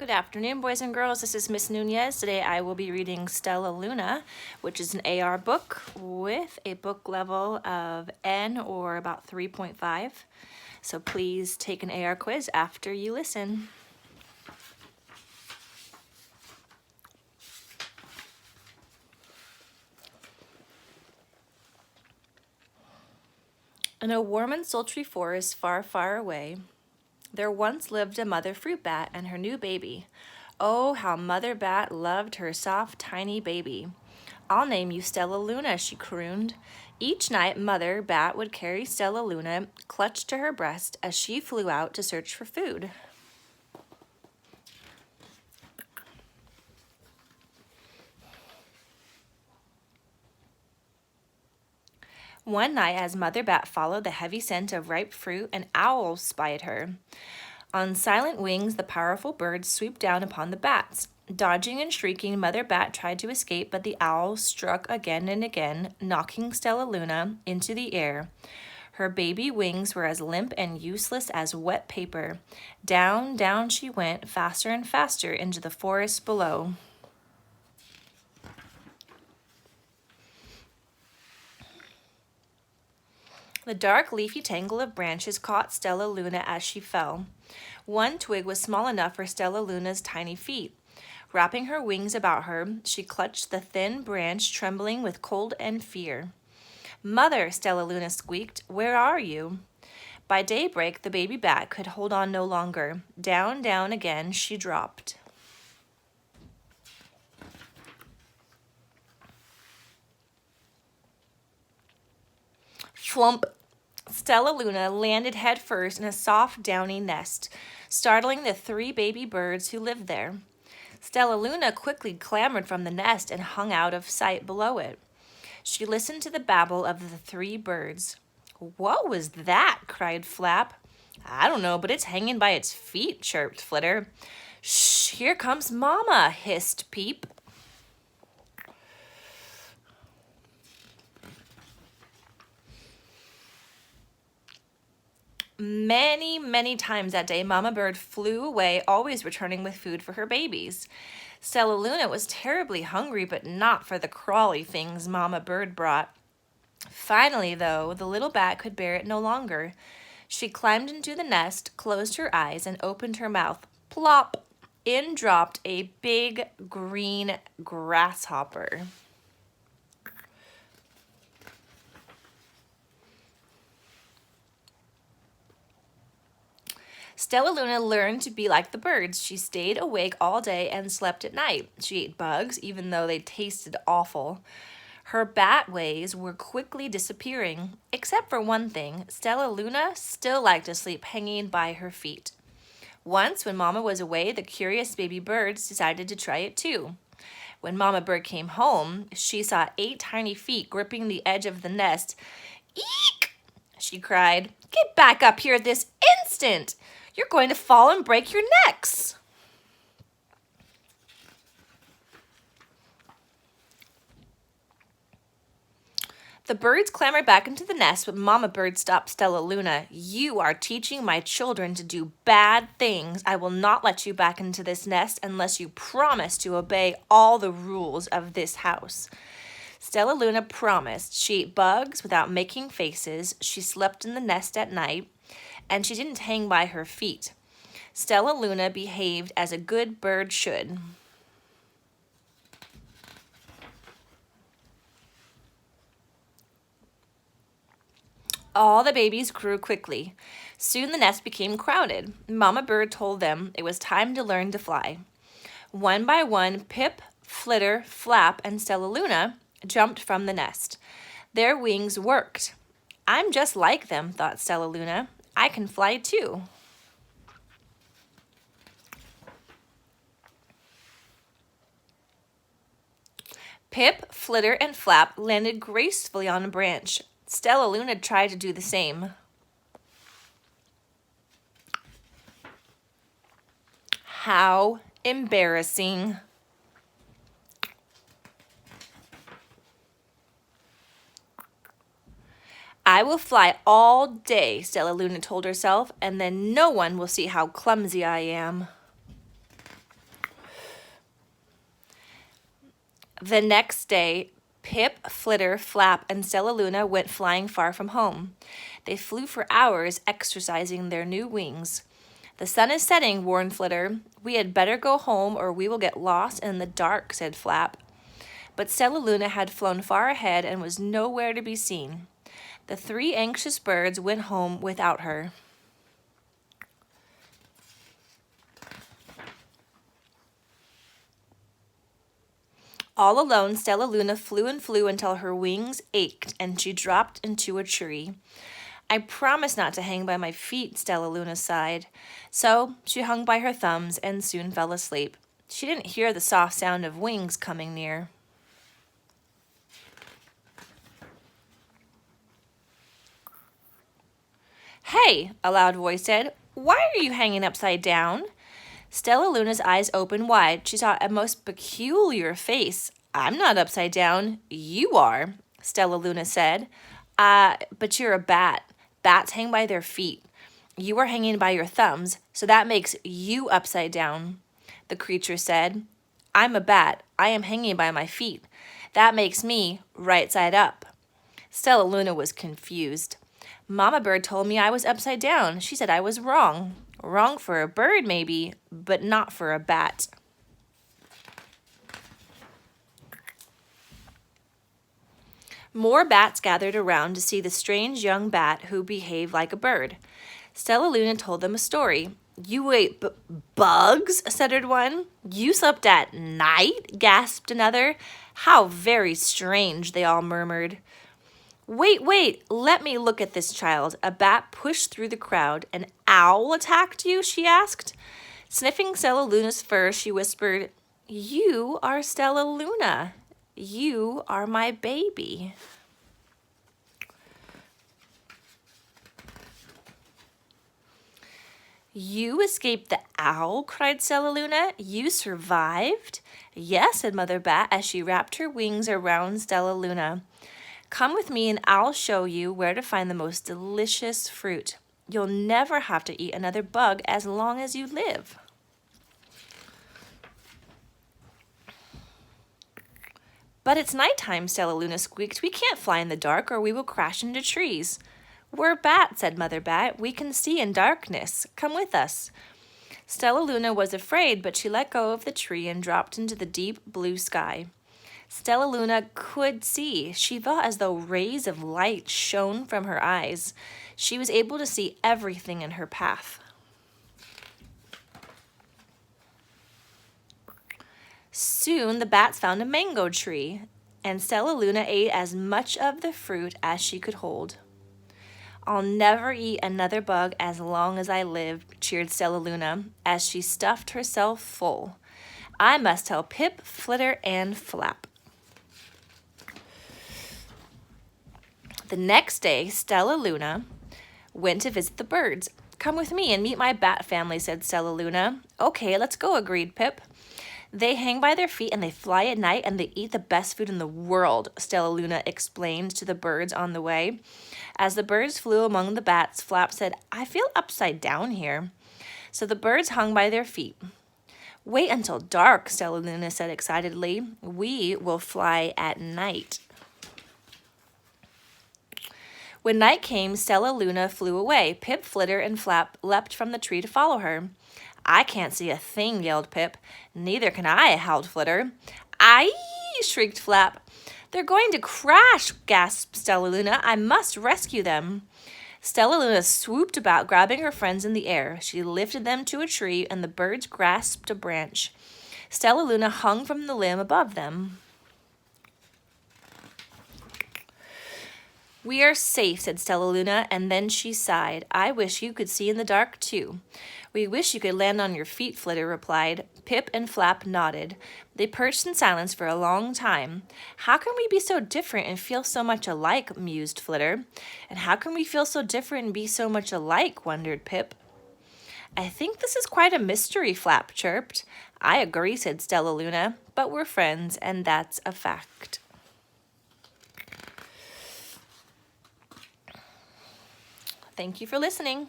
Good afternoon, boys and girls. This is Miss Nunez. Today I will be reading Stellaluna, which is an AR book with a book level of N or about 3.5. So please take an AR quiz after you listen. In a warm and sultry forest far, far away, there once lived a mother fruit bat and her new baby. Oh, how Mother Bat loved her soft, tiny baby. "I'll name you Stellaluna," she crooned. Each night, Mother Bat would carry Stellaluna clutched to her breast as she flew out to search for food. One night, as Mother Bat followed the heavy scent of ripe fruit, an owl spied her. On silent wings, the powerful bird swooped down upon the bats. Dodging and shrieking, Mother Bat tried to escape, but the owl struck again and again, knocking Stellaluna into the air. Her baby wings were as limp and useless as wet paper. Down, down she went, faster and faster, into the forest below. The dark, leafy tangle of branches caught Stellaluna as she fell. One twig was small enough for Stellaluna's tiny feet. Wrapping her wings about her, she clutched the thin branch, trembling with cold and fear. "Mother," Stellaluna squeaked, "where are you?" By daybreak, the baby bat could hold on no longer. Down, down again she dropped. Flump! Stellaluna landed headfirst in a soft, downy nest, startling the 3 baby birds who lived there. Stellaluna quickly clambered from the nest and hung out of sight below it. She listened to the babble of the 3 birds. "What was that?" cried Flap. "I don't know, but it's hanging by its feet," chirped Flitter. "Shh, here comes Mama," hissed Peep. Many, many times that day, Mama Bird flew away, always returning with food for her babies. Stellaluna was terribly hungry, but not for the crawly things Mama Bird brought. Finally, though, the little bat could bear it no longer. She climbed into the nest, closed her eyes, and opened her mouth. Plop! In dropped a big green grasshopper. Stellaluna learned to be like the birds. She stayed awake all day and slept at night. She ate bugs, even though they tasted awful. Her bat ways were quickly disappearing. Except for one thing, Stellaluna still liked to sleep hanging by her feet. Once, when Mama was away, the curious baby birds decided to try it too. When Mama Bird came home, she saw 8 tiny feet gripping the edge of the nest. "Eek!" she cried. "Get back up here this instant! You're going to fall and break your necks." The birds clambered back into the nest, but Mama Bird stopped Stellaluna. "You are teaching my children to do bad things. I will not let you back into this nest unless you promise to obey all the rules of this house." Stellaluna promised. She ate bugs without making faces. She slept in the nest at night, and she didn't hang by her feet. Stellaluna behaved as a good bird should. All the babies grew quickly. Soon the nest became crowded. Mama Bird told them it was time to learn to fly. One by one, Pip, Flitter, Flap, and Stellaluna jumped from the nest. Their wings worked. "I'm just like them," thought Stellaluna. "I can fly too." Pip, Flitter, and Flap landed gracefully on a branch. Stellaluna tried to do the same. How embarrassing. "I will fly all day," Stellaluna told herself, "and then no one will see how clumsy I am." The next day, Pip, Flitter, Flap, and Stellaluna went flying far from home. They flew for hours, exercising their new wings. The sun is setting, warned Flitter. We had better go home or we will get lost in the dark, said Flap. But Stellaluna had flown far ahead and was nowhere to be seen. The three anxious birds went home without her. All alone, Stellaluna flew and flew until her wings ached and she dropped into a tree. I promised not to hang by my feet, Stellaluna sighed. So she hung by her thumbs and soon fell asleep. She didn't hear the soft sound of wings coming near. Hey, a loud voice said, why are you hanging upside down? Stellaluna's eyes opened wide. She saw a most peculiar face. I'm not upside down. You are, Stellaluna said. But you're a bat. Bats hang by their feet. You are hanging by your thumbs, so that makes you upside down, the creature said. I'm a bat. I am hanging by my feet. That makes me right side up. Stellaluna was confused. Mama Bird told me I was upside down. She said I was wrong. Wrong for a bird, maybe, but not for a bat. More bats gathered around to see the strange young bat who behaved like a bird. Stellaluna told them a story. You ate bugs, stuttered one. You slept at night, gasped another. How very strange, they all murmured. Wait, let me look at this child. A bat pushed through the crowd. An owl attacked you, she asked. Sniffing Stellaluna's fur, she whispered, You are Stellaluna. You are my baby. You escaped the owl, cried Stellaluna. You survived? Yes, said Mother Bat as she wrapped her wings around Stellaluna. Come with me and I'll show you where to find the most delicious fruit. You'll never have to eat another bug as long as you live. But it's nighttime, Stellaluna squeaked. We can't fly in the dark or we will crash into trees. We're bats, said Mother Bat. We can see in darkness. Come with us. Stellaluna was afraid, but she let go of the tree and dropped into the deep blue sky. Stellaluna could see. She felt as though rays of light shone from her eyes. She was able to see everything in her path. Soon the bats found a mango tree, and Stellaluna ate as much of the fruit as she could hold. I'll never eat another bug as long as I live, cheered Stellaluna as she stuffed herself full. I must tell Pip, Flitter, and Flap. The next day, Stellaluna went to visit the birds. Come with me and meet my bat family, said Stellaluna. Okay, let's go, agreed Pip. They hang by their feet and they fly at night and they eat the best food in the world, Stellaluna explained to the birds on the way. As the birds flew among the bats, Flap said, I feel upside down here. So the birds hung by their feet. Wait until dark, Stellaluna said excitedly. We will fly at night. When night came, Stellaluna flew away. Pip, Flitter, and Flap leapt from the tree to follow her. I can't see a thing, yelled Pip. Neither can I, howled Flitter. Aye, shrieked Flap. They're going to crash, gasped Stellaluna. I must rescue them. Stellaluna swooped about, grabbing her friends in the air. She lifted them to a tree, and the birds grasped a branch. Stellaluna hung from the limb above them. We are safe, said Stellaluna, and then she sighed. I wish you could see in the dark, too. We wish you could land on your feet, Flitter replied. Pip and Flap nodded. They perched in silence for a long time. How can we be so different and feel so much alike, mused Flitter. And how can we feel so different and be so much alike, wondered Pip. I think this is quite a mystery, Flap chirped. I agree, said Stellaluna, but we're friends, and that's a fact. Thank you for listening.